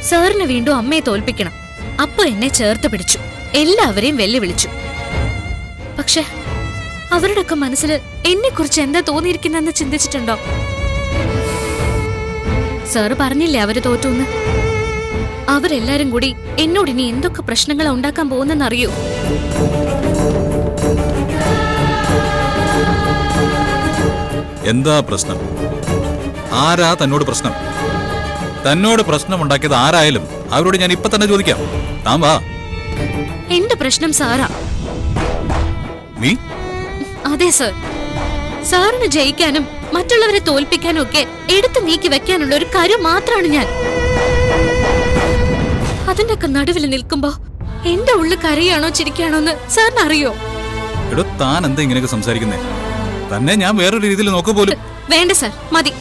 സാറിന് വീണ്ടും അമ്മയെ തോൽപ്പിക്കണം. അപ്പൊ എന്നെ ചേർത്ത് പിടിച്ചു, എല്ലാവരെയും വെല്ലുവിളിച്ചു. പക്ഷെ അവരുടെയൊക്കെ മനസ്സിൽ എന്നെ കുറിച്ച് എന്താ തോന്നിയിരിക്കുന്നെന്ന് ചിന്തിച്ചിട്ടുണ്ടോ? സാറ് പറഞ്ഞില്ലേ അവര് തോറ്റൂന്ന്. അവരെല്ലാരും കൂടി എന്നോട് ഇനി എന്തൊക്കെ പ്രശ്നങ്ങളാ ഉണ്ടാക്കാൻ പോകുന്നെന്നറിയോ? എന്താ പ്രശ്നം? ആരാ തന്നോട് പ്രശ്നം? തന്നോട് പ്രശ്നം ഉണ്ടാക്കിയത് ആരായാലും അവരോട് ഞാൻ ഇപ്പൊ തന്നെ ചോദിക്കാം. താൻ വാ. എന്റെ പ്രശ്നം സാറാ. നീ? അതെ സർ. സാറിന് ജയിക്കാനും മറ്റുള്ളവരെ തോൽപ്പിക്കാനും ഒക്കെ എടുത്തു നീക്കി വെക്കാനുള്ള ഒരു കാര്യം മാത്രമാണ് ഞാൻ. അതിന്റെയൊക്കെ നടുവിൽ നിൽക്കുമ്പോ എന്റെ ഉള്ളിൽ കരയാണോ ചിരിക്കാണോ എന്ന് സാറിന് അറിയോ? എടോ, താൻ എന്താ ഇങ്ങനെയൊക്കെ സംസാരിക്കുന്നേ? തന്നെ ഞാൻ വേറൊരു രീതിയിൽ നോക്കു പോലും. വേണ്ട സർ, മതി.